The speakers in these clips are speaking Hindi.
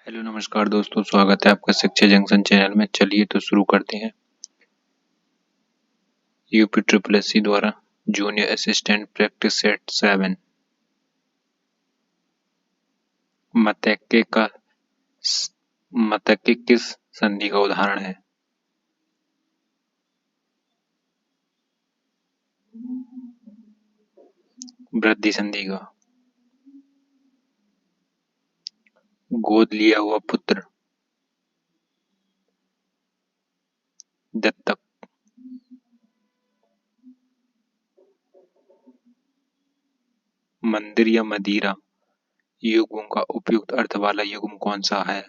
हेलो नमस्कार दोस्तों, स्वागत है आपका शिक्षा जंक्शन चैनल में। चलिए तो शुरू करते हैं। यूपी ट्रिपल एससी द्वारा जूनियर असिस्टेंट प्रैक्टिस सेट 7 मतैक्के किस संधि का उदाहरण है? वृद्धि संधि का। गोद लिया हुआ पुत्र। दत्तक। मंदिर या मदिरा युग्म का उपयुक्त अर्थ वाला युग्म कौन सा है?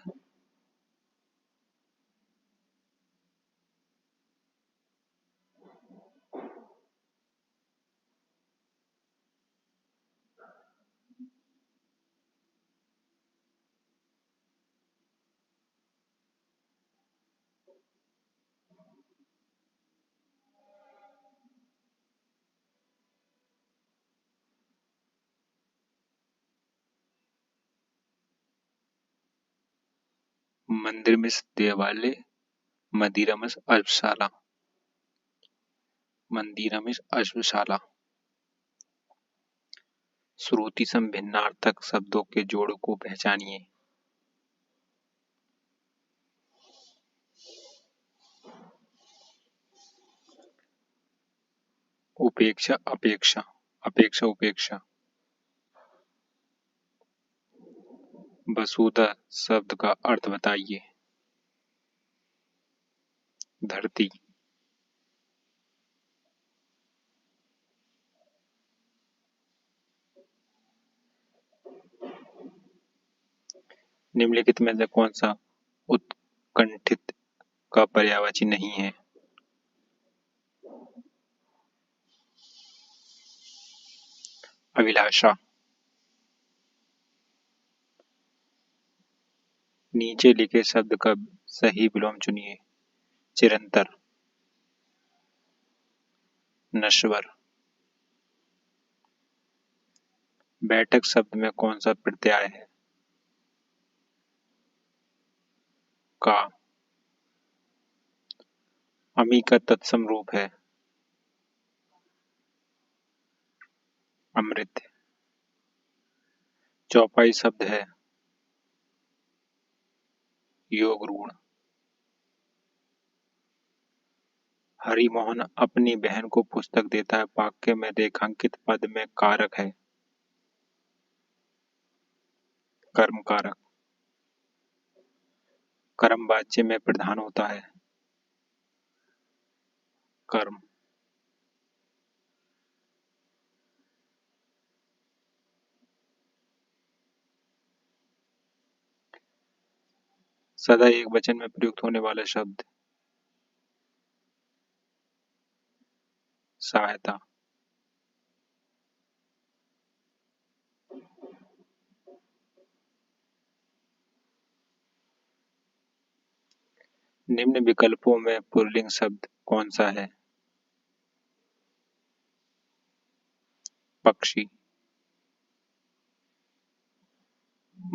मंदिर में देवालय, मदिरा में अश्वशाला। मंदिरा में अश्वशाला। श्रुति सम भिन्नार्थक शब्दों के जोड़ को पहचानिए। उपेक्षा, अपेक्षा। अपेक्षा, उपेक्षा। वसुधा शब्द का अर्थ बताइए। धरती। निम्नलिखित में से कौन सा उत्कंठित का पर्यायवाची नहीं है? अभिलाषा। नीचे लिखे शब्द का सही विलोम चुनिए। चिरंतर। नश्वर। बैठक शब्द में कौन सा प्रत्यय है? का। अमी का तत्सम रूप है। अमृत। चौपाई शब्द है। योग रूढ़। हरिमोहन अपनी बहन को पुस्तक देता है, वाक्य में रेखांकित पद में कारक है। कर्म कारक। कर्म वाच्य में प्रधान होता है। कर्म। सदा एक वचन में प्रयुक्त होने वाला शब्द। सहायता। निम्न विकल्पों में पुल्लिंग शब्द कौन सा है? पक्षी।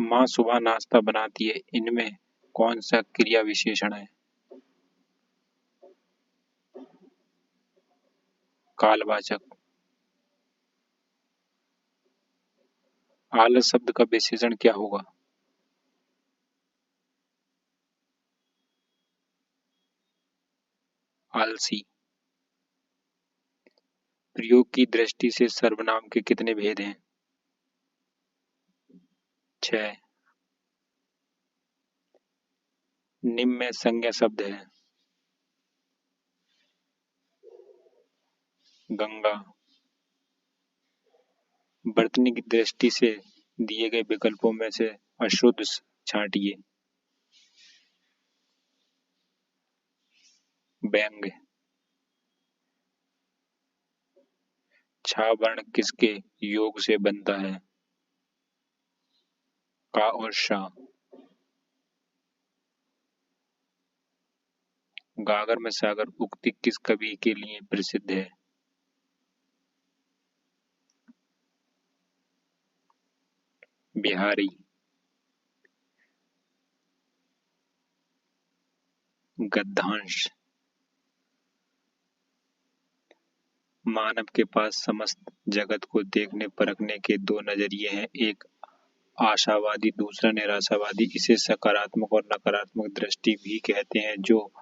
माँ सुबह नाश्ता बनाती है, इनमें कौन सा क्रिया विशेषण है? कालवाचक। आलस शब्द का विशेषण क्या होगा? आलसी। प्रयोग की दृष्टि से सर्वनाम के कितने भेद हैं? 6। निम्न में संज्ञा शब्द है। गंगा। वर्तनी की दृष्टि से दिए गए विकल्पों में से अशुद्ध छांटिए। व्यंग्य। छा वर्ण किसके योग से बनता है? का और शा। गागर में सागर उक्ति किस कवि के लिए प्रसिद्ध है? बिहारी। गद्यांश। मानव के पास समस्त जगत को देखने परखने के दो नजरिए हैं, एक आशावादी, दूसरा निराशावादी। इसे सकारात्मक और नकारात्मक दृष्टि भी कहते हैं। जो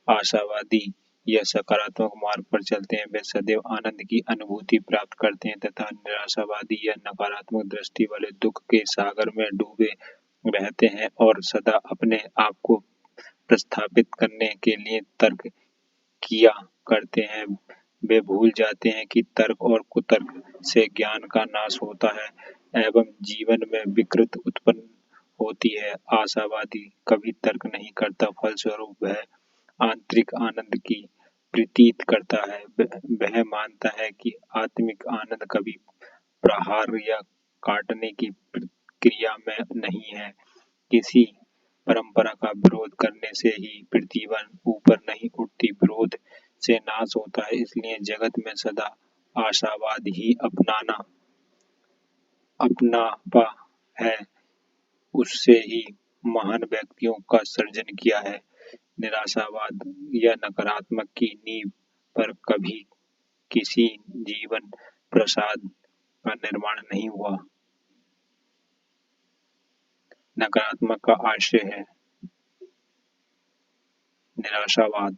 आशावादी या सकारात्मक मार्ग पर चलते हैं वे सदैव आनंद की अनुभूति प्राप्त करते हैं तथा निराशावादी या नकारात्मक दृष्टि वाले दुख के सागर में डूबे रहते हैं और सदा अपने आप को प्रस्थापित करने के लिए तर्क किया करते हैं। वे भूल जाते हैं कि तर्क और कुतर्क से ज्ञान का नाश होता है एवं जीवन में विकृति उत्पन्न होती है। आशावादी कभी तर्क नहीं करता, फलस्वरूप वह आंतरिक आनंद की प्रतीत करता है। वह मानता है कि आत्मिक आनंद कभी प्रहार या काटने की क्रिया में नहीं है। किसी परंपरा का विरोध करने से ही प्रतिभा ऊपर नहीं उठती, विरोध से नाश होता है। इसलिए जगत में सदा आशावाद ही अपनापा है। उससे ही महान व्यक्तियों का सृजन किया है। निराशावाद या नकारात्मक की नींव पर कभी किसी जीवन प्रसाद का निर्माण नहीं हुआ। नकारात्मक का आशय है निराशावाद।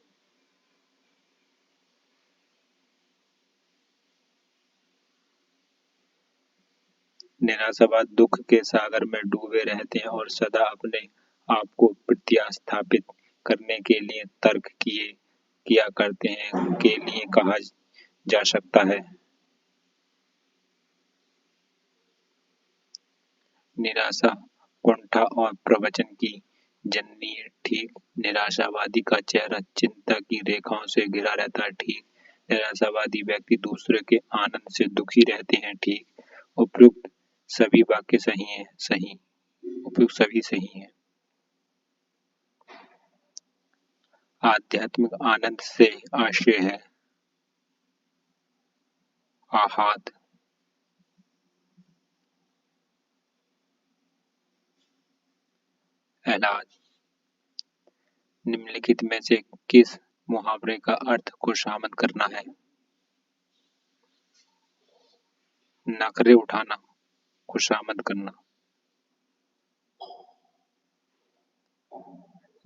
निराशावाद दुख के सागर में डूबे रहते हैं और सदा अपने आप को प्रतिस्थापित करने के लिए तर्क किया करते हैं के लिए कहा जा सकता है। निराशा कुंठा और प्रवचन की जननी है। ठीक निराशावादी का चेहरा चिंता की रेखाओं से घिरा रहता है। ठीक निराशावादी व्यक्ति दूसरे के आनंद से दुखी रहते हैं। ठीक उपयुक्त सभी वाक्य सही हैं। सही उपयुक्त सभी सही हैं। आध्यात्मिक आनंद से आशय है आह्लाद। आह्लाद। निम्नलिखित में से किस मुहावरे का अर्थ खुशामद करना है? नखरे उठाना, खुशामद करना।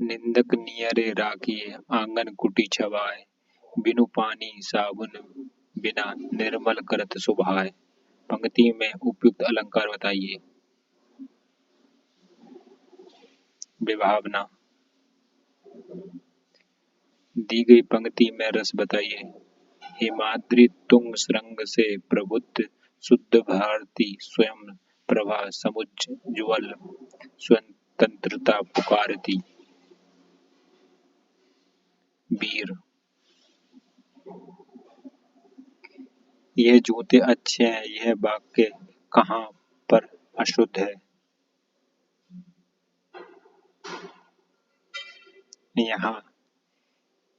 निंदक नियरे राखिए आंगन कुटी छवाए, बिनु पानी साबुन बिना निर्मल करत सुभाए। पंक्ति में उपयुक्त अलंकार बताइए। विभावना। दी गई पंक्ति में रस बताइए। हिमाद्रि तुंग श्रृंग से प्रबुद्ध शुद्ध भारती स्वयं प्रभा समुज्ज्वल स्वतंत्रता पुकारती। वीर। यह जूते अच्छे हैं, यह वाक्य कहाँ पर अशुद्ध है? यहाँ।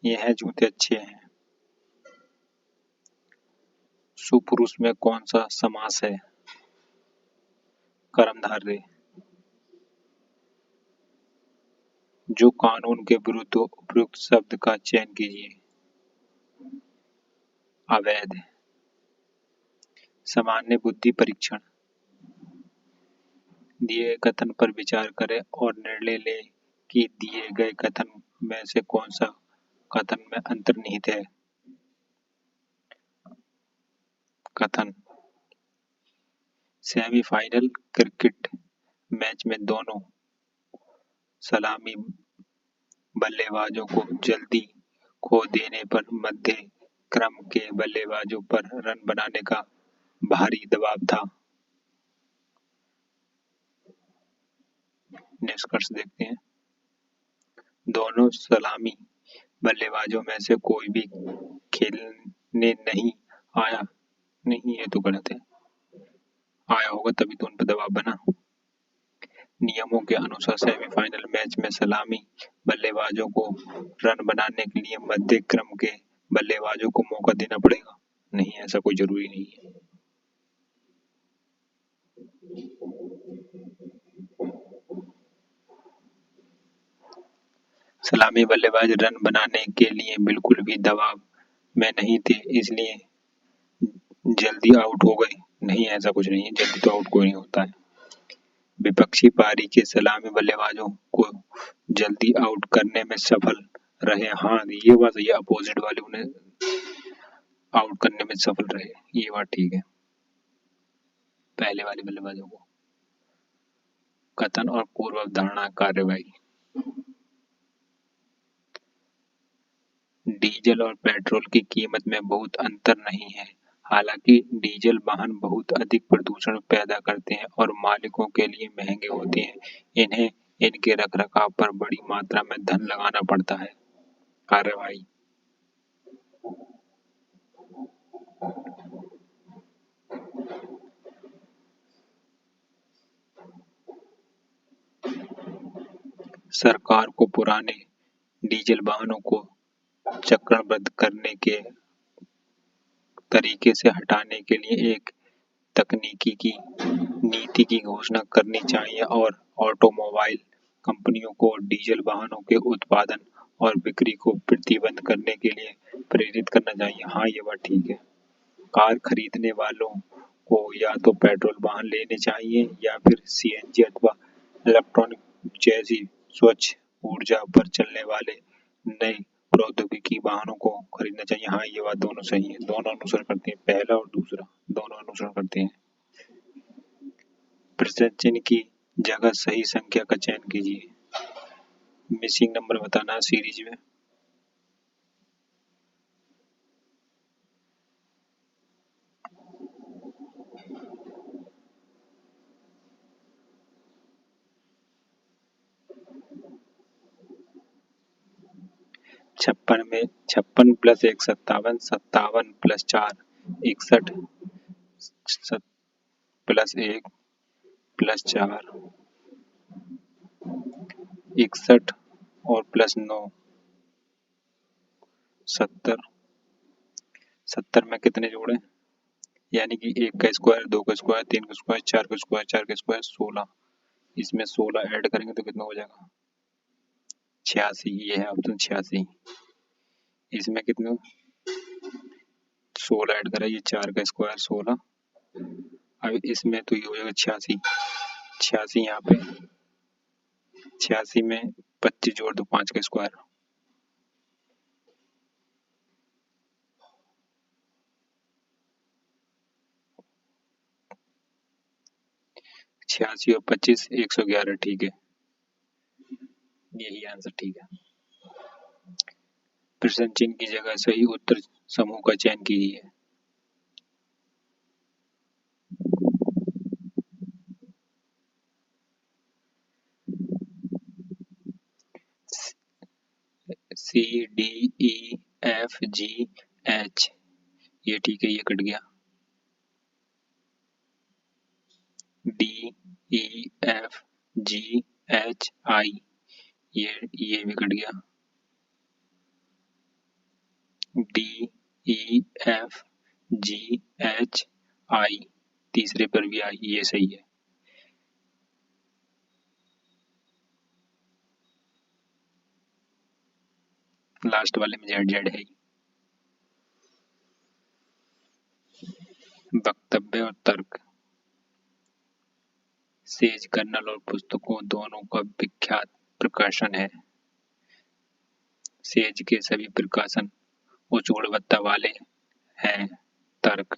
यह जूते अच्छे हैं। सुपुरुष में कौन सा समास है? कर्मधारय। जो कानून के विरुद्ध उपयुक्त शब्द का चयन कीजिए। अवैध। सामान्य बुद्धि परीक्षण। दिए कथन पर विचार करें और निर्णय लें कि दिए गए कथन में से कौन सा कथन में अंतर्निहित है। कथन। सेमीफाइनल क्रिकेट मैच में दोनों सलामी बल्लेबाजों को जल्दी खो देने पर मध्य क्रम के बल्लेबाजों पर रन बनाने का भारी दबाव था। निष्कर्ष देखते हैं। दोनों सलामी बल्लेबाजों में से कोई भी खेलने नहीं आया। नहीं, ये तो गलत है। आया होगा तभी तो उन पर दबाव बना। नियमों के अनुसार सेमीफाइनल मैच में सलामी बल्लेबाजों को रन बनाने के लिए मध्य क्रम के बल्लेबाजों को मौका देना पड़ेगा। नहीं, ऐसा कोई जरूरी नहीं है। सलामी बल्लेबाज रन बनाने के लिए बिल्कुल भी दबाव में नहीं थे, इसलिए जल्दी आउट हो गए। नहीं, ऐसा कुछ नहीं है, जल्दी तो आउट कोई नहीं होता है। विपक्षी पारी के सलामी बल्लेबाजों को जल्दी आउट करने में सफल रहे। हाँ, ये बात सही है, अपोजिट वाले उन्हें आउट करने में सफल रहे, ये बात ठीक है। पहले वाले बल्लेबाजों को। कथन और पूर्व अवधारणा कार्यवाही। डीजल और पेट्रोल की कीमत में बहुत अंतर नहीं है। हालांकि डीजल वाहन बहुत अधिक प्रदूषण पैदा करते हैं और मालिकों के लिए महंगे होते हैं। इन्हें इनके रखरखाव पर बड़ी मात्रा में धन लगाना पड़ता है। कार्यवाही। सरकार को पुराने डीजल वाहनों को चरणबद्ध करने के तरीके से हटाने के लिए एक तकनीकी की नीति की घोषणा करनी चाहिए और ऑटोमोबाइल कंपनियों को डीजल वाहनों के उत्पादन और बिक्री को प्रतिबंध करने के लिए प्रेरित करना चाहिए। हाँ, ये बात ठीक है। कार खरीदने वालों को या तो पेट्रोल वाहन लेने चाहिए या फिर सीएनजी अथवा इलेक्ट्रॉनिक जैसी स्वच्छ ऊर्जा पर चलने वाले नए प्रौद्योगिकी वाहनों को खरीदना चाहिए। हाँ, ये बात दोनों सही है, दोनों अनुसरण करते हैं, पहला और दूसरा दोनों अनुसरण करते हैं। प्रश्न चिन्ह की जगह सही संख्या का चयन कीजिए। मिसिंग नंबर बताना है सीरीज में। छप्पन में 56 प्लस 1 57, 57 प्लस 4 61, प्लस 1 प्लस 4 61 और प्लस 9 70। 70 में कितने जोड़े, यानी कि 1 का स्क्वायर, 2 का स्क्वायर, 3 का स्क्वायर, 4 का स्क्वायर, 4 का स्क्वायर 16। इसमें 16 ऐड करेंगे तो कितना हो जाएगा 86। ये है ऑप्शन 86। इसमें कितने 16 ऐड करा, ये 4 का स्क्वायर 16। अब इसमें तो ये हो जाएगा 86। 86 यहाँ पे 86 में 25 जोड़ दो, 5 का स्क्वायर। 86 और 25 111। ठीक है, यही आंसर ठीक है। प्रश्न चिन्ह की जगह सही उत्तर समूह का चयन कीजिए। C D E F G H, ये ठीक है, ये कट गया। D E F G H I, ये भी कट गया। D E F G H I, तीसरे पर भी आई, ये सही है। लास्ट वाले में जेड जेड है। वक्तव्य और तर्क। सेज कर्नल और पुस्तकों दोनों का विख्यात प्रकाशन है। सेज के सभी प्रकाशन उच्च गुणवत्ता वाले हैं। तर्क।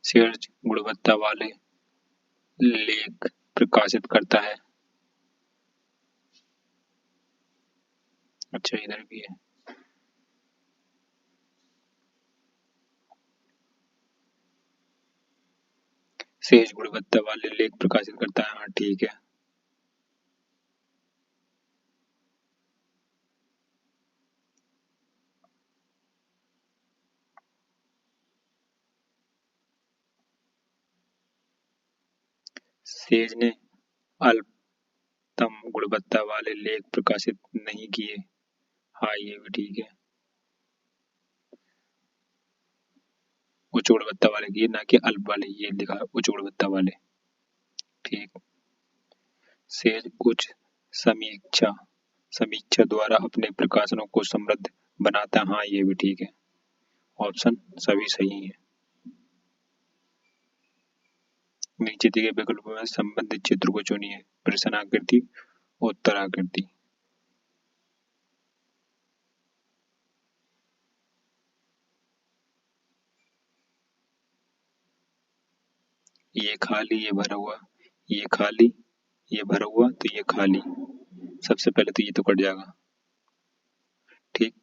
सेज गुणवत्ता वाले लेख प्रकाशित करता है। अच्छा, इधर भी है। सेज गुणवत्ता वाले लेख प्रकाशित करता है। हाँ, ठीक है। सेज ने अल्पतम गुणवत्ता वाले लेख प्रकाशित नहीं किए। हाँ, ये भी ठीक है। उच्च गुणवत्ता वाले की, ना कि अल्प वाले, ये लिखा है उच्च गुणवत्ता वाले। ठीक। सेज उच्च समीक्षा समीक्षा द्वारा अपने प्रकाशनों को समृद्ध बनाता है। हाँ, ये भी ठीक है। ऑप्शन सभी सही है। नीचे दिए गए विकल्पों में संबंधित चित्र को चुनिए। प्रश्नाकृति, उत्तराकृति। ये खाली, ये भरा हुआ, ये खाली, ये भरा हुआ, तो ये खाली। सबसे पहले तो ये तो कट जाएगा। ठीक।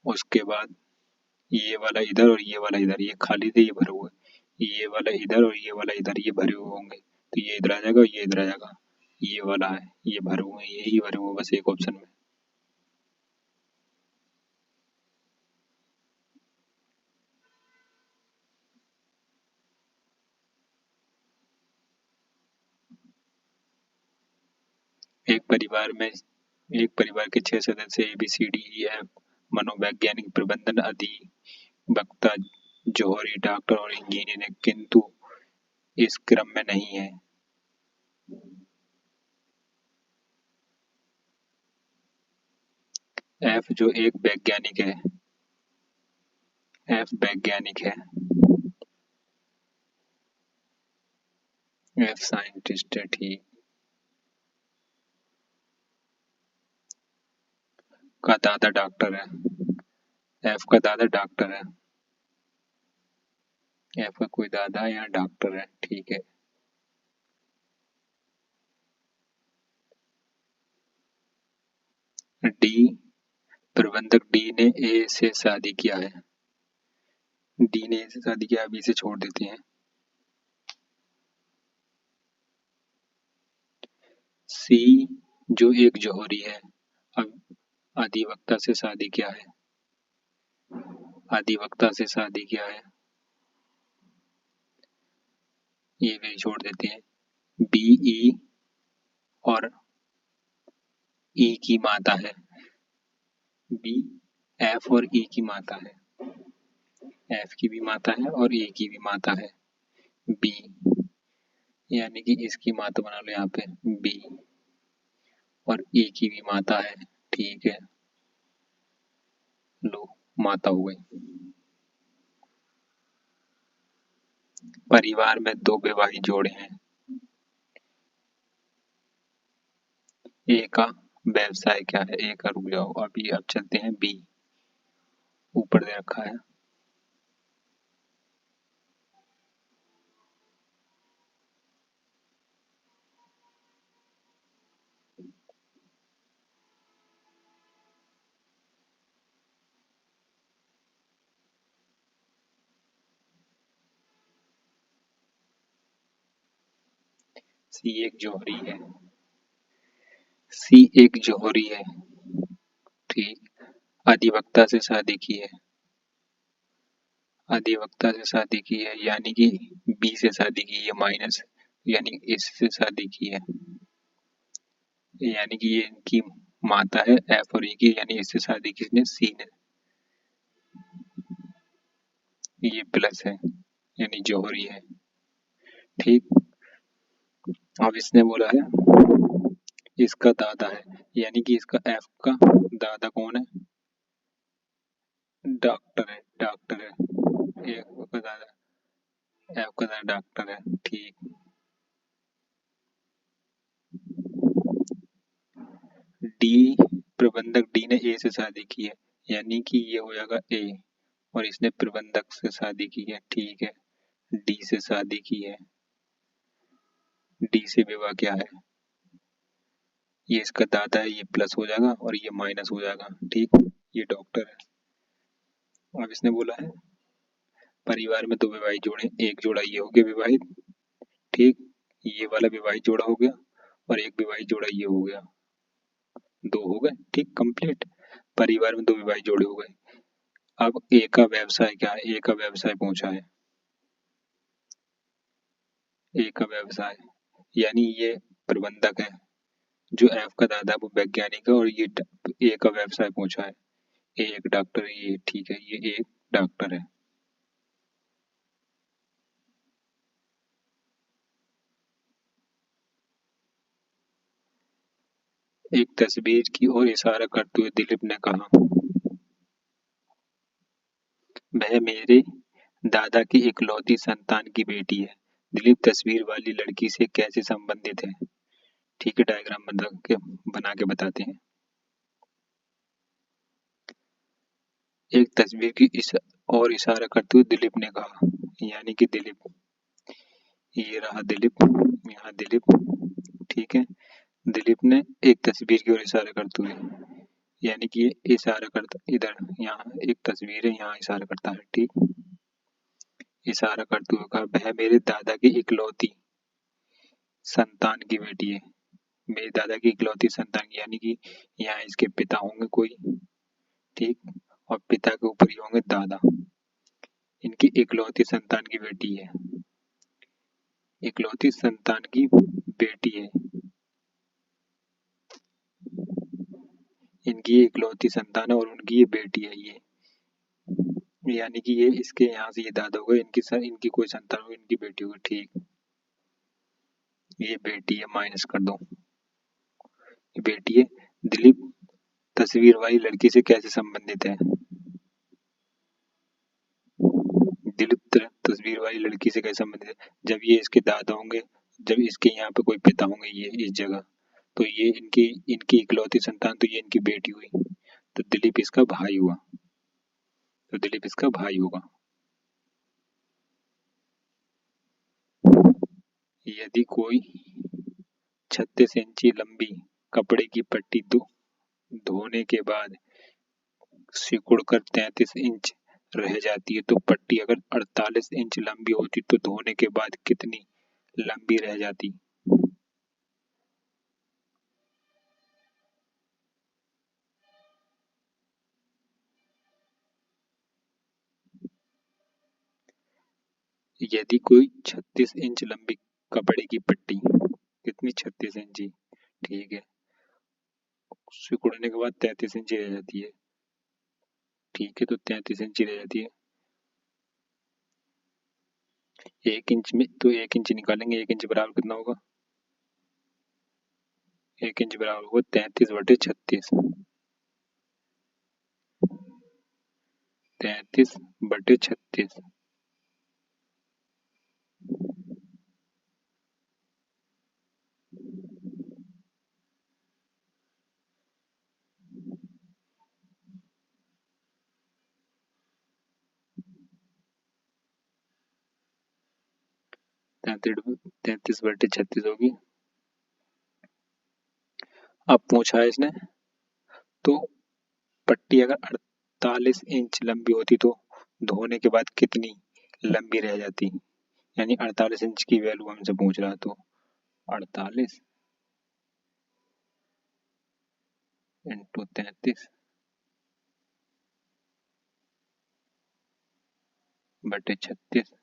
उसके बाद ये वाला इधर और ये वाला इधर, ये खाली थे, ये भरे हुए। ये वाला इधर और ये वाला इधर, ये भरे हुए होंगे, तो ये इधर आ जाएगा और ये इधर आ जाएगा। ये वाला है, ये भरे हुए, यही भरे हुए, बस एक ऑप्शन में। एक परिवार के 6 सदस्य ABCDEF मनोवैज्ञानिक, प्रबंधन, अधिवक्ता, जौहरी, डॉक्टर और इंजीनियर है, किंतु इस क्रम में नहीं है। F जो एक वैज्ञानिक है, F वैज्ञानिक है, F साइंटिस्ट है। ठीक। का दादा डॉक्टर है, F का दादा डॉक्टर है। F का कोई दादा या डॉक्टर है। ठीक है। D प्रबंधक D ने A से शादी किया है। D ने A से शादी किया, B से छोड़ देते हैं। C जो एक जौहरी है, अब अधिवक्ता से शादी किया है, अधिवक्ता से शादी किया है, ये भी छोड़ देते हैं। B E और E की माता है, B F और E की माता है, F की भी माता है और E की भी माता है, B, यानी कि इसकी माता बना लो यहाँ पे B, और E की भी माता है। ठीक है, लो माता हो गई। परिवार में 2 वैवाहिक जोड़े हैं। ए का व्यवसाय क्या है? ए का रुक जाओ, अभी अब चलते हैं बी, ऊपर दे रखा है। सी एक जौहरी है, सी एक जौहरी है। ठीक। अधिवक्ता से शादी की है, अधिवक्ता से शादी की है, यानी कि बी से शादी की है, माइनस, यानी इससे शादी की है, यानी कि ये इनकी माता है एफ और ई की, यानी इससे शादी किसने? सी ने। ये प्लस है, यानी जौहरी है। ठीक। अब इसने बोला है इसका दादा है, यानी कि इसका एफ का दादा कौन है? डॉक्टर है, डॉक्टर है। एफ का दादा, एफ का दादा डॉक्टर है। ठीक। डी प्रबंधक डी ने ए से शादी की है, यानी कि ये हो जाएगा ए, और इसने प्रबंधक से शादी की है। ठीक है, डी से शादी की है, डी से विवाह क्या है, ये इसका दादा है, ये प्लस हो जाएगा और ये माइनस हो जाएगा। ठीक। ये डॉक्टर है। अब इसने बोला है परिवार में 2 विवाहित जोड़े, एक जोड़ा ये हो गया विवाहित। ठीक। ये वाला विवाहित जोड़ा हो गया और एक विवाहित जोड़ा ये हो गया, 2 हो गए। ठीक, कंप्लीट। परिवार में 2 विवाहित जोड़े हो गए। अब ए का व्यवसाय क्या है? ए का व्यवसाय पूछा है, ए का व्यवसाय, यानी ये प्रबंधक है, जो एफ का दादा है वो वैज्ञानिक है, और ये ए का व्यवसाय पूछा है। ए एक डॉक्टर है, ये ठीक है, ये एक डॉक्टर है। एक तस्वीर की ओर इशारा करते हुए दिलीप ने कहा, वह मेरे दादा की इकलौती संतान की बेटी है। दिलीप तस्वीर वाली लड़की से कैसे संबंधित है? ठीक है, डायग्राम बना के बताते हैं। एक तस्वीर की और इशारा करते हुए दिलीप ने कहा, यानी कि दिलीप, ये रहा दिलीप, यहाँ दिलीप, ठीक है। दिलीप ने एक तस्वीर की ओर इशारा करते हुए, यानी कि ये इशारा करता, इधर यहाँ एक तस्वीर है, यहाँ इशारा करता है, ठीक। इशारा करते हुए कहा, वह मेरे दादा की इकलौती संतान की बेटी है। मेरे दादा की इकलौती संतान, यानी कि यहाँ इसके पिता होंगे कोई, ठीक, और पिता के ऊपर ही होंगे दादा। इनकी इकलौती संतान की बेटी है, इकलौती संतान की बेटी है, इनकी इकलौती संतान है और उनकी ये बेटी है, ये यानी कि ये इसके यहाँ से ये दादा होगा, इनकी कोई संतान होगी, इनकी बेटी होगी, ठीक। ये बेटी है, माइनस कर दो, ये बेटी है। दिलीप तस्वीर वाली लड़की से कैसे संबंधित है? दिलीप तस्वीर वाली लड़की से कैसे संबंधित है? जब ये इसके दादा होंगे, जब इसके यहाँ पे कोई पिता होंगे, ये इस जगह, तो ये इनकी इनकी इकलौती संतान, तो ये इनकी बेटी हुई, तो दिलीप इसका भाई हुआ, तो दिलीप इसका भाई होगा। यदि कोई 36 इंची लंबी कपड़े की पट्टी धोने के बाद सिकुड़कर 33 इंच रह जाती है, तो पट्टी अगर 48 इंच लंबी होती तो धोने के बाद कितनी लंबी रह जाती? यदि कोई 36 इंच लंबी कपड़े की पट्टी, कितनी, 36 इंची, ठीक है, सिकुड़ने के बाद 33 इंची रह जाती है, ठीक है, तो 33 इंची रह जाती है। 1 इंच में तो 1 इंच निकालेंगे, 1 इंच बराबर कितना होगा? 1 इंच बराबर होगा 33/36, 33/36। 33/36 होगी। अब पूछा है इसने, तो पट्टी अगर 48 इंच लंबी होती तो धोने के बाद कितनी लंबी रह जाती? यानी 48 इंच की वैल्यू हमसे पूछ रहा, तो 48 इंटू 33/36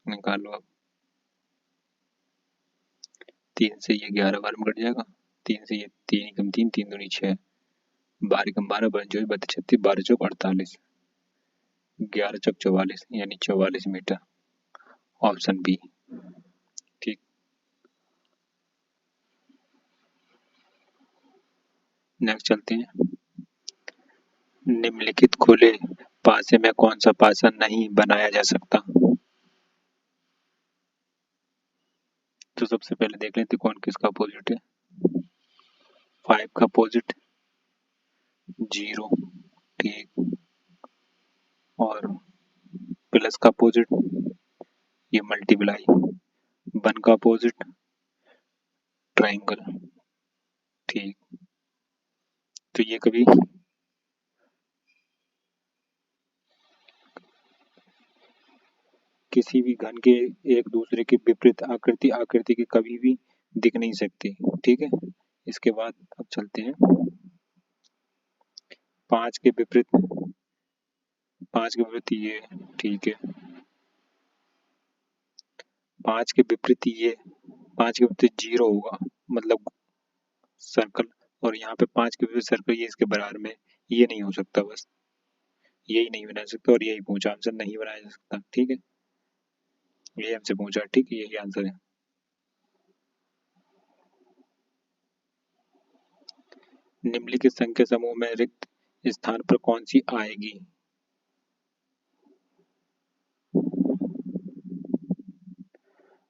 निकालो। अब 3 से ये 11 बार में कट जाएगा, 3 से ये 3 कम 3, 3 दूनी 6, 12 कम 12, 12 32, 36, 12 चौक 48, 11 चौक 44, यानी 44 मीटर, ऑप्शन बी, ठीक। नेक्स्ट चलते हैं। निम्नलिखित खुले पासे में कौन सा पासा नहीं बनाया जा सकता? तो सबसे पहले देख लेते कौन किसका अपोजिट है। 5 का अपोजिट 0, ठीक, और प्लस का अपोजिट ये मल्टीप्लाई, 1 का अपोजिट ट्राइंगल, ठीक। तो ये कभी किसी भी घन के एक दूसरे के विपरीत आकृति के कभी भी दिख नहीं सकती, ठीक है। इसके बाद अब चलते हैं 5 के विपरीत, 5 के विपरीत ये, ठीक है, 5 के विपरीत ये, 5 के विपरीत 0 होगा, मतलब सर्कल, और यहाँ पे 5 के विपरीत सर्कल, ये इसके बराबर में, ये नहीं हो सकता, बस यही नहीं बना सकता, और यही पूछा हमसे, नहीं बनाया जा सकता, ठीक है, यही हमसे पूछा, ठीक है, यही आंसर है। निम्नलिखित संख्या समूह में रिक्त स्थान पर कौन सी आएगी?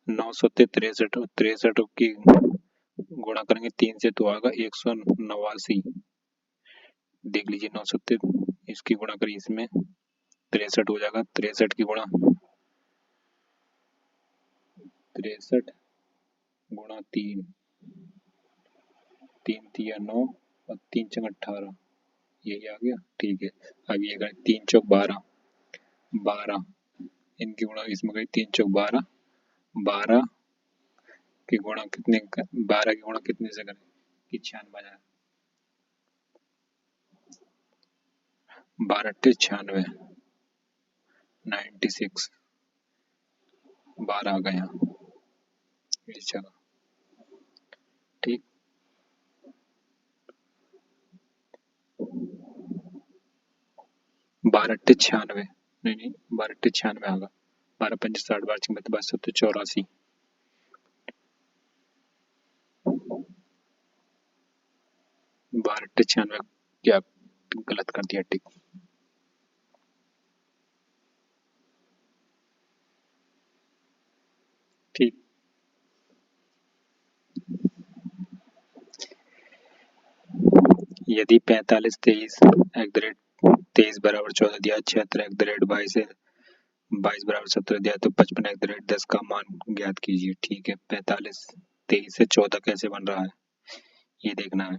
963 और 63 की गुणा करेंगे 3 से तो आएगा 189। देख लीजिए 970 इसकी गुणा करिए इसमें 63 हो जाएगा। 63 की गुणा 63 गुणा 3, 3 तिया 9 और 3 चंग 18, यही आ गया। ठीक है, अब ये करें 3 चौक 12, 12 इनकी गुणा इसमें करें 3 चौक 12, 12 की गुणा कितने 12 की गुणा कितने से करें कि 96 आ जाए। 12 अट्ठे 96, 96 12 आ गया इस जगह। ठीक, 12 अट्ठे 96, नहीं 12 अट्ठे 96 आगा। 12 पंजे 60, 12 छः 12 सत्तर 84, 12 अट्ठे 96 क्या गलत कर दिया। ठीक, ठीक। यदि 45 23 23 बराबर 14 दिया, 76 22 है, 22 बराबर 17 दिया तो 55 10 का मान ज्ञात कीजिए। ठीक है, 45 23 से 14 कैसे बन रहा है ये देखना है।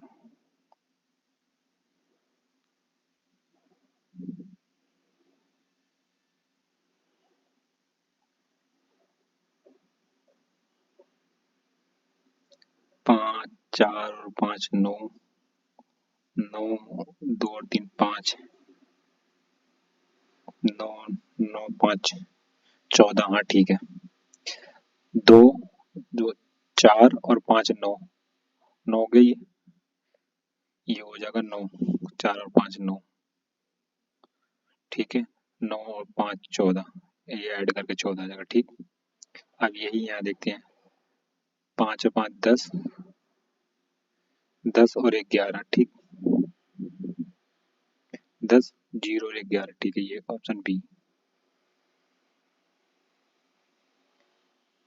पाँच 4 और 5 9, 9 2 और 3 5, 9 9 5 14। हाँ ठीक है, 2 2 4 और 5 9, 9 गई, ये हो जाएगा 9, 4 और 5 9। ठीक है, 9 और 5 14, ये ऐड करके 14 आ जाएगा। ठीक, अब यही यहाँ देखते हैं, 5 और 5 10, 10 और 1 11। ठीक, 10 0 और 1 11। ठीक है, ये option B.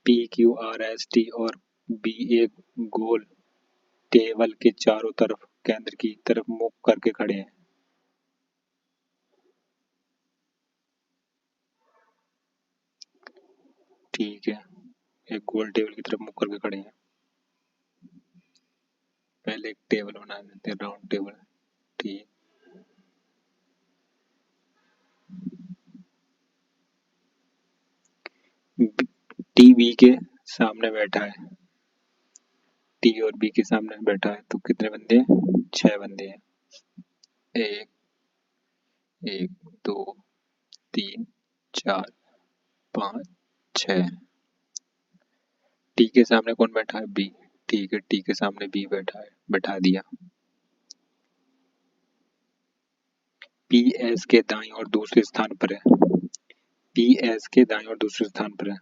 P Q R S T और बी एक गोल टेबल के चारों तरफ केंद्र की तरफ मुख करके खड़े हैं। ठीक है, एक गोल टेबल की तरफ मुख करके खड़े हैं। पहले एक टेबल बना देते हैं, राउंड टेबल। ठीक, टी बी के सामने बैठा है, टी और बी के सामने बैठा है तो कितने बंदे हैं? 6 बंदे हैं। एक, एक, दो, 3, 4, 5, 6। टी के सामने कौन बैठा है? बी। ठीक है, टी के सामने बी बैठा है, बैठा दिया। पी एस के दाईं और दूसरे स्थान पर है, पी एस के दाईं और दूसरे स्थान पर है।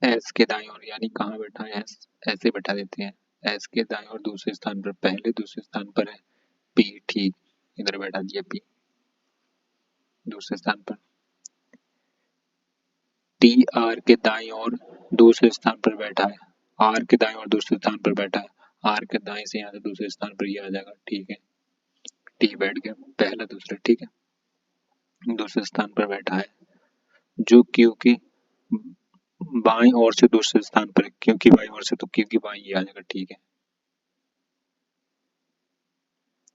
एस के दाईं ओर यानी कहाँ बैठा है? एस ऐसे बैठा देते हैं, एस के दाईं और दूसरे स्थान पर, पहले दूसरे स्थान पर है पी। ठीक, इधर बैठा दिया पी दूसरे स्थान पर। टी आर के दाईं और दूसरे स्थान पर बैठा है, आर के दाईं और दूसरे स्थान पर बैठा है, आर के दाईं से यहाँ से दूसरे स्थान पर ये आ जाएगा। ठीक है, टी बैठ गया पहला दूसरा। ठीक है, दूसरे स्थान पर बैठा है, जो क्यू की बाईं ओर से दूसरे स्थान पर है, क्यू की बाईं ओर से तो क्यू की बाईं ये आ जाएगा। ठीक है,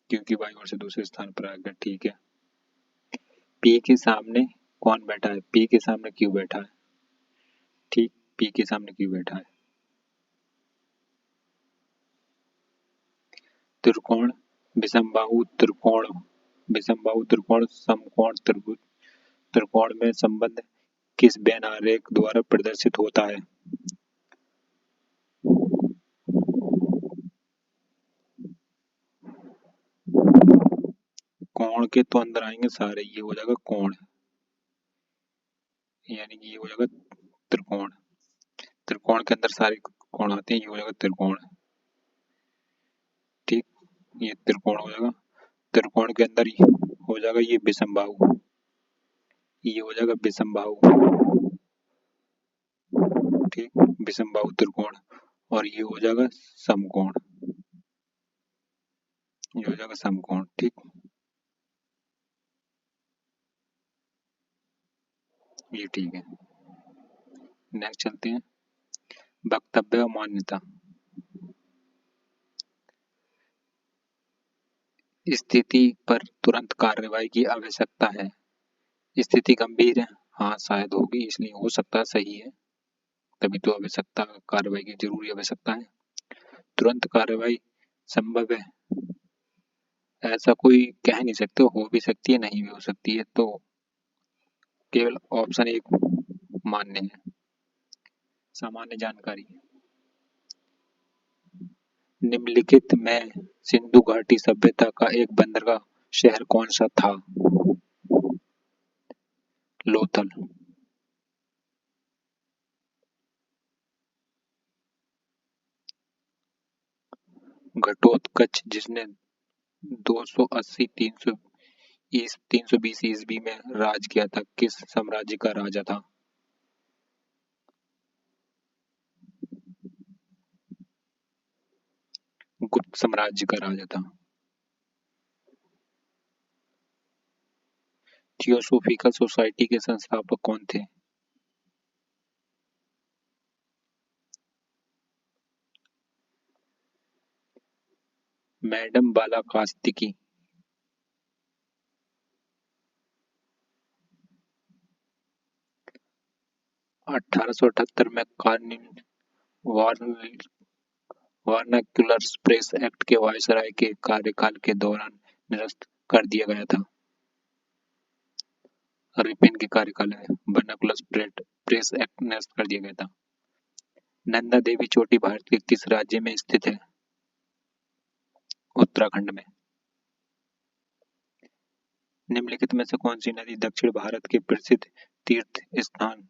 क्यू की बाईं ओर से दूसरे स्थान पर आ गया। ठीक है, पी के सामने कौन बैठा है? पी के सामने क्यू बैठा है। ठीक, पी के सामने क्यू बैठा है। त्रिकोण विषमबाहु त्रिकोण, विषमबाहु त्रिकोण समकोण त्रिभुज त्रिकोण में संबंध किस बेन आरेख द्वारा प्रदर्शित होता है? कोण के तो अंदर आएंगे सारे, ये हो जाएगा कोण, यानी कि ये हो जाएगा त्रिकोण। त्रिकोण के अंदर सारे कोण आते हैं, ये हो जाएगा त्रिकोण। ये त्रिकोण हो जाएगा। त्रिकोण के अंदर ये हो जाएगा ये विषमबाहु, ये हो जाएगा विषमबाहु। ठीक, विषमबाहु त्रिकोण। और ये हो जाएगा समकोण, ये हो जाएगा समकोण। ठीक, ये ठीक है। नेक्स्ट चलते हैं, वक्तव्य और मान्यता। स्थिति पर तुरंत कार्रवाई की आवश्यकता है। स्थिति गंभीर है, हाँ शायद होगी, इसलिए हो सकता है, सही है, तभी तो आवश्यकता, कार्रवाई की जरूरी आवश्यकता है। तुरंत कार्रवाई संभव है, ऐसा कोई कह नहीं सकते, हो भी सकती है नहीं भी हो सकती है, तो केवल ऑप्शन एक मान्य है। सामान्य जानकारी, निम्नलिखित में सिंधु घाटी सभ्यता का एक बंदरगाह शहर कौन सा था? लोथल। घटोत्कच जिसने 280 320 ईस्वी में राज किया था, किस साम्राज्य का राजा था? गुप्त साम्राज्य का राजा था। थियोसोफिकल सोसाइटी के संस्थापक कौन थे? मैडम बालाकास्तिकी। 1878 में वर्नाक्युलर प्रेस एक्ट के वायसराय के कार्यकाल के दौरान निरस्त कर दिया गया था। रिपेन के कार्यकाल में वर्नाक्युलर प्रेस एक्ट निरस्त कर दिया गया था। नंदा देवी चोटी भारत के किस राज्य में स्थित है? उत्तराखंड में। निम्नलिखित में से कौन सी नदी दक्षिण भारत के प्रसिद्ध तीर्थ स्थान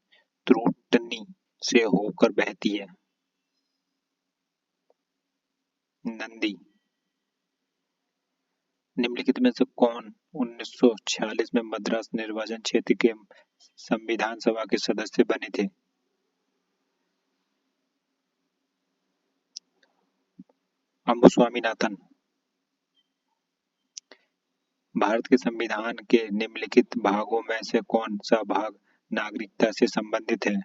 त्रुटनी से होकर बहती है? नंदी। निम्नलिखित में से कौन 1946 में मद्रास निर्वाचन क्षेत्र के संविधान सभा के सदस्य बने थे? अम्बु स्वामीनाथन। भारत के संविधान के निम्नलिखित भागों में से कौन सा भाग नागरिकता से संबंधित है?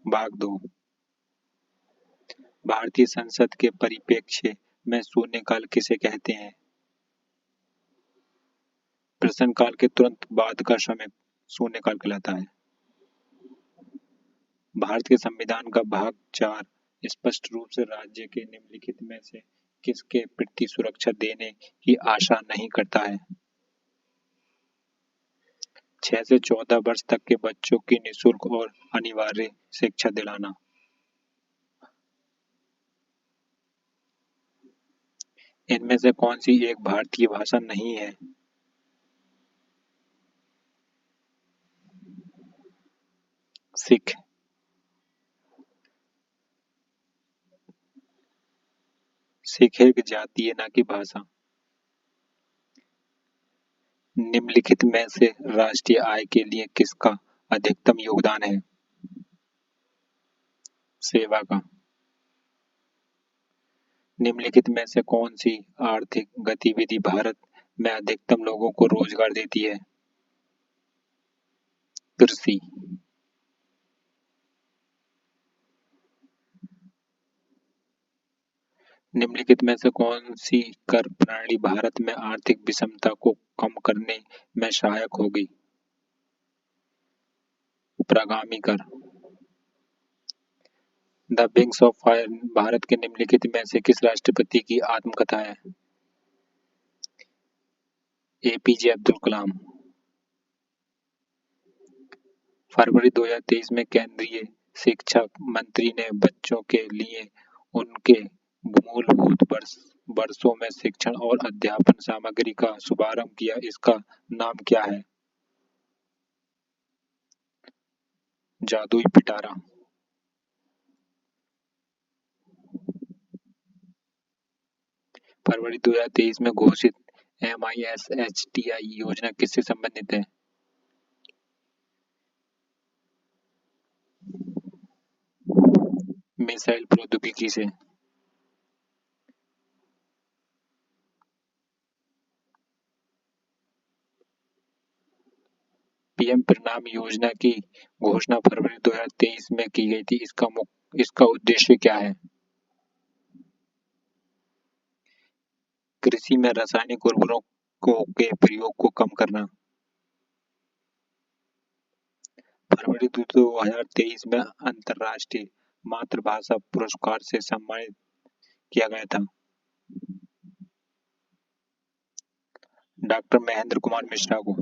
भाग 2। भारतीय संसद के परिप्रेक्ष्य में शून्यकाल किसे कहते हैं? प्रश्नकाल के तुरंत बाद का समय शून्यकाल कहलाता है। भारत के संविधान का भाग 4 स्पष्ट रूप से राज्य के निम्नलिखित में से किसके प्रति सुरक्षा देने की आशा नहीं करता है? 6 से 14 वर्ष तक के बच्चों की निःशुल्क और अनिवार्य शिक्षा दिलाना। इनमें से कौन सी एक भारतीय भाषा नहीं है? सिख। सिख एक जाति है, ना कि भाषा। निम्नलिखित में से राष्ट्रीय आय के लिए किसका अधिकतम योगदान है? सेवा का। निम्नलिखित में से कौन सी आर्थिक गतिविधि भारत में अधिकतम लोगों को रोजगार देती है? कृषि। निम्नलिखित में से कौन सी कर प्रणाली भारत में आर्थिक विषमता को कम करने में सहायक होगी? प्रगामी कर। The wings of fire Bharat के निम्नलिखित में से किस राष्ट्रपति की आत्मकथा है? एपीजे अब्दुल कलाम। फरवरी 2023 में केंद्रीय शिक्षा मंत्री ने बच्चों के लिए उनके मूलभूत वर्षों में शिक्षण और अध्यापन सामग्री का शुभारंभ किया। इसका नाम क्या है? जादुई पिटारा। फरवरी 2023 में घोषित MISHTI योजना किससे संबंधित है? मिसाइल प्रौद्योगिकी से। पीएम परिणाम योजना की घोषणा फरवरी 2023 में की गई थी। इसका उद्देश्य क्या है? कृषि में रासायनिक उर्वरकों के प्रयोग को कम करना। फरवरी 2023 में अंतर्राष्ट्रीय मातृभाषा पुरस्कार से सम्मानित किया गया था। डॉक्टर महेंद्र कुमार मिश्रा को।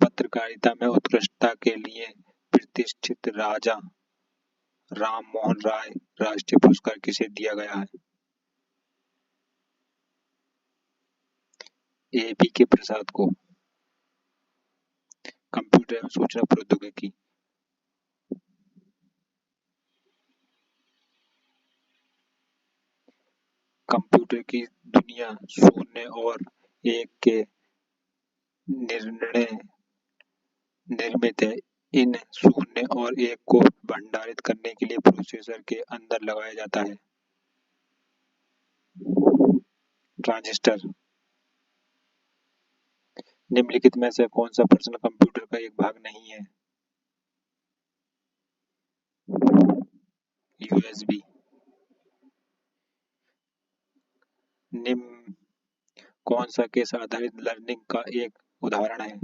पत्रकारिता में उत्कृष्टता के लिए प्रतिष्ठित राजा राम मोहन राय राष्ट्रीय पुरस्कार किसे दिया गया है? APK प्रसाद को। कंप्यूटर एवं सूचना प्रौद्योगिकी। कंप्यूटर की दुनिया शून्य और एक के निर्णय निर्मित है। इन शून्य और एक को भंडारित करने के लिए प्रोसेसर के अंदर लगाया जाता है। ट्रांजिस्टर। निम्नलिखित में से कौन सा प्रश्न कंप्यूटर का एक भाग नहीं है? USB। निम्न कौन सा केस आधारित लर्निंग का एक उदाहरण है?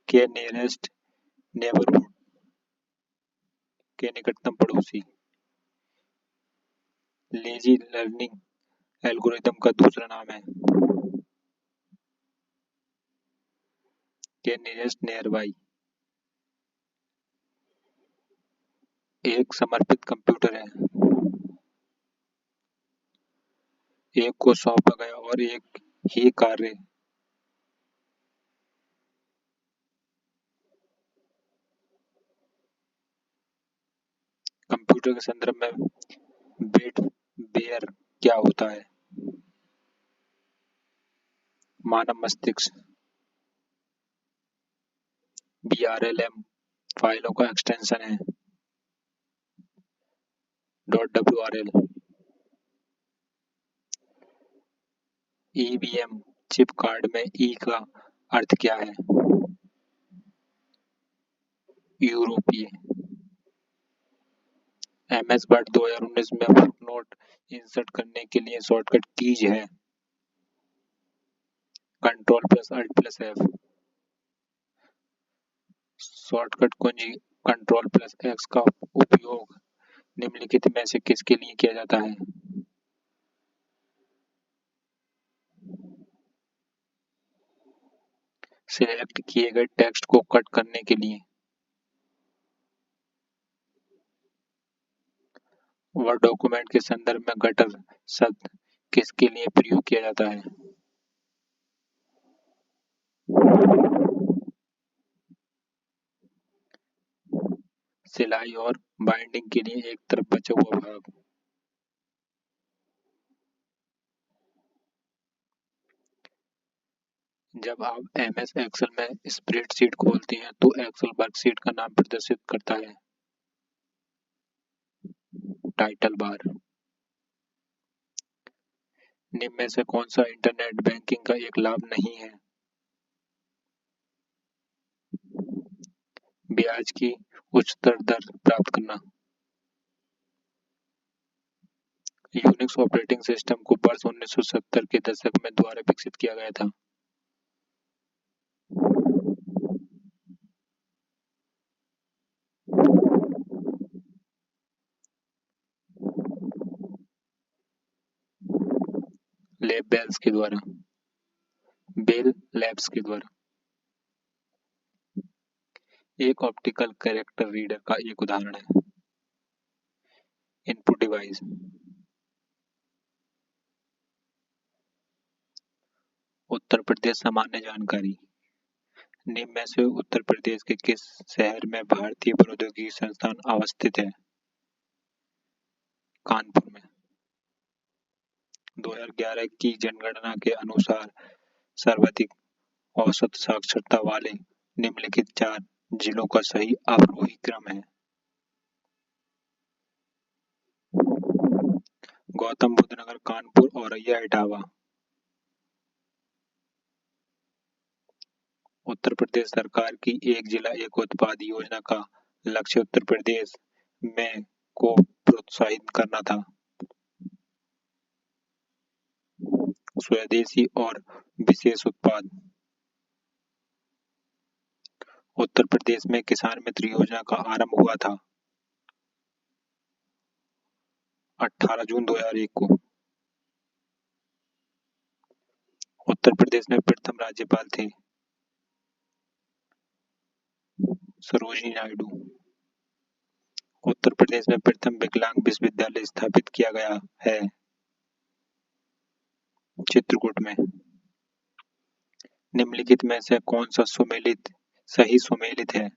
के नियरेस्ट नेबरहुड, के निकटतम पड़ोसी। लेजी लर्निंग एल्गोरिथम का दूसरा नाम है? के नियरेस्ट नियर बाई। एक समर्पित कंप्यूटर है। एक को सौंपा गया और एक ही कार्य। कंप्यूटर के संदर्भ में बेयर क्या होता है? मानव मस्तिष्क। BRLM फाइलों का एक्सटेंशन है। .WRL। EVM चिप कार्ड में ई का अर्थ क्या है? यूरोपीय। MS वर्ड 2019 में फुटनोट इंसर्ट करने के लिए शॉर्टकट कीज है Ctrl+Alt+F। शॉर्टकट कुंजी Ctrl+X का उपयोग निम्नलिखित में से किसके लिए किया जाता है? सिलेक्ट किए गए टेक्स्ट को कट करने के लिए। वर्ड डॉक्यूमेंट के संदर्भ में गटर शब्द किसके लिए प्रयोग किया जाता है? सिलाई और बाइंडिंग के लिए एक तरफ बचा हुआ भाग। जब आप MS एक्सेल में स्प्रेडशीट खोलते हैं तो एक्सेल वर्कशीट का नाम प्रदर्शित करता है? Title bar. निम्न में से कौन सा इंटरनेट बैंकिंग का एक लाभ नहीं है? ब्याज की उच्चतर दर प्राप्त करना। यूनिक्स ऑपरेटिंग सिस्टम को वर्ष 1970 के दशक में द्वारा विकसित किया गया था। बेल लैब्स के द्वारा। एक ऑप्टिकल कैरेक्टर रीडर का एक उदाहरण है? Input device. उत्तर प्रदेश सामान्य जानकारी। निम्न में से उत्तर प्रदेश के किस शहर में भारतीय प्रौद्योगिकी संस्थान अवस्थित है? कानपुर में। 2011 की जनगणना के अनुसार सर्वाधिक औसत साक्षरता वाले निम्नलिखित 4 जिलों का सही आरोही क्रम है। गौतम बुद्ध नगर, कानपुर, औरैया, इटावा। उत्तर प्रदेश सरकार की एक जिला एक उत्पाद योजना का लक्ष्य उत्तर प्रदेश में को प्रोत्साहित करना था। स्वदेशी और विशेष उत्पाद। उत्तर प्रदेश में किसान मित्र योजना का आरंभ हुआ था 18 जून 2001 को। उत्तर प्रदेश में प्रथम राज्यपाल थे सरोजिनी नायडू। उत्तर प्रदेश में प्रथम विकलांग विश्वविद्यालय स्थापित किया गया है चित्रकूट में। निम्नलिखित में से कौन सा सही सुमेलित है?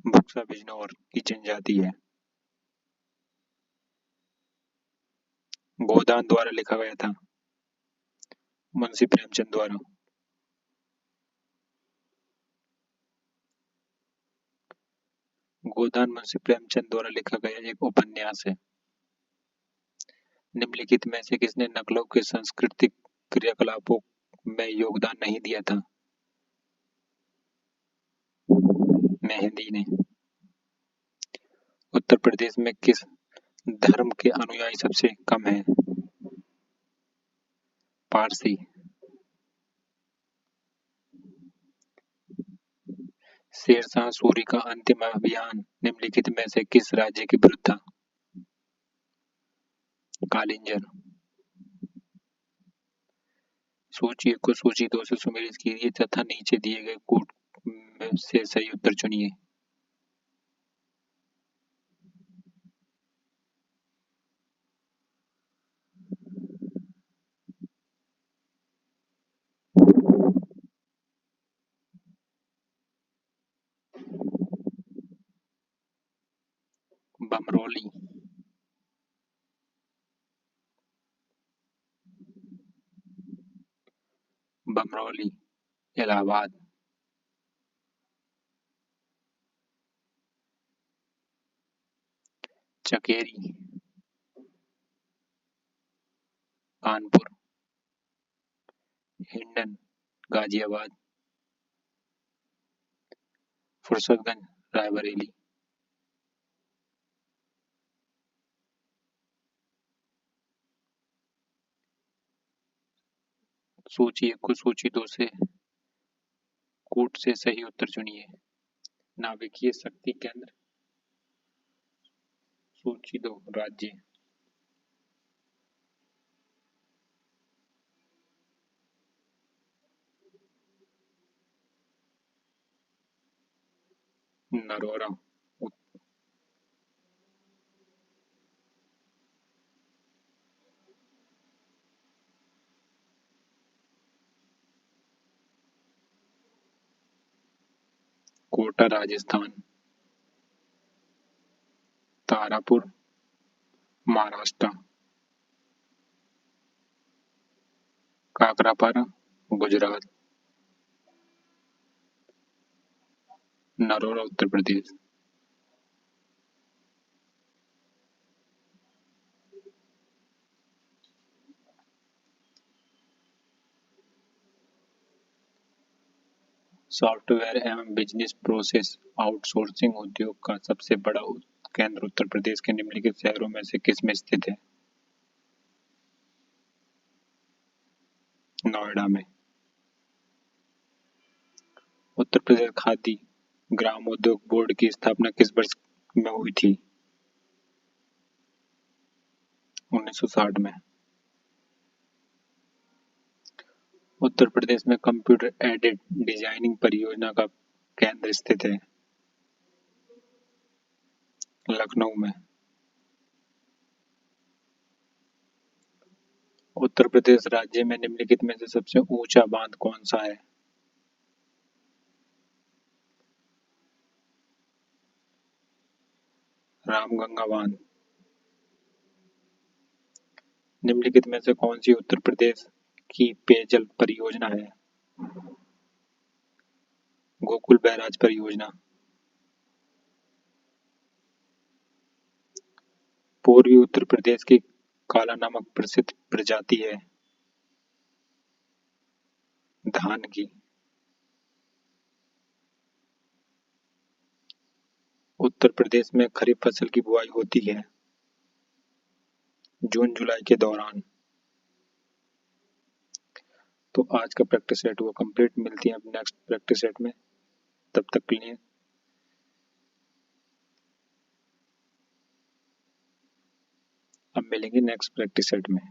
बक्सा बिजनौर की जनजाति है। गोदान द्वारा लिखा गया था मुंशी प्रेमचंद द्वारा। गोदान मुंशी प्रेमचंद द्वारा लिखा गया एक उपन्यास है। निम्नलिखित में से किसने नकलों के सांस्कृतिक क्रियाकलापों में योगदान नहीं दिया था? मेहंदी ने। उत्तर प्रदेश में किस धर्म के अनुयायी सबसे कम हैं? पारसी। शेरशाह सूरी का अंतिम अभियान निम्नलिखित में से किस राज्य के विरुद्ध था? कालिंजर। सूची 1 को सूची 2 से सुमेलित कीजिए तथा नीचे दिए गए कूट में से सही उत्तर चुनिए। बमरौली। बमरौली, इलाहाबाद। चकेरी, कानपुर। हिंडन, गाजियाबाद। फुर्सतगंज, रायबरेली। सूची 1 को सूची 2 से कूट से सही उत्तर चुनिए। नाभिकीय शक्ति केंद्र। सूची 2 राज्य। नरोरा। कोटा, राजस्थान। तारापुर, महाराष्ट्र। काकरापारा, गुजरात। नरोरा, उत्तर प्रदेश। सॉफ्टवेयर एवं बिजनेस प्रोसेस आउटसोर्सिंग उद्योग का सबसे बड़ा केंद्र उत्तर प्रदेश के निम्नलिखित शहरों में से किस में स्थित है? नोएडा में। उत्तर प्रदेश खादी ग्रामोद्योग बोर्ड की स्थापना किस वर्ष में हुई थी? 1960 में। उत्तर प्रदेश में कंप्यूटर एडेड डिजाइनिंग परियोजना का केंद्र स्थित है लखनऊ में। उत्तर प्रदेश राज्य में निम्नलिखित में से सबसे ऊंचा बांध कौन सा है? रामगंगा बांध। निम्नलिखित में से कौन सी उत्तर प्रदेश की पेयजल परियोजना है? गोकुल बैराज परियोजना। पूर्वी उत्तर प्रदेश की काला नमक प्रसिद्ध प्रजाति है? धान की। उत्तर प्रदेश में खरीफ फसल की बुआई होती है जून जुलाई के दौरान। तो आज का प्रैक्टिस सेट हुआ कंप्लीट। मिलती है अब नेक्स्ट प्रैक्टिस सेट में, तब तक के लिए अब मिलेंगे नेक्स्ट प्रैक्टिस सेट में।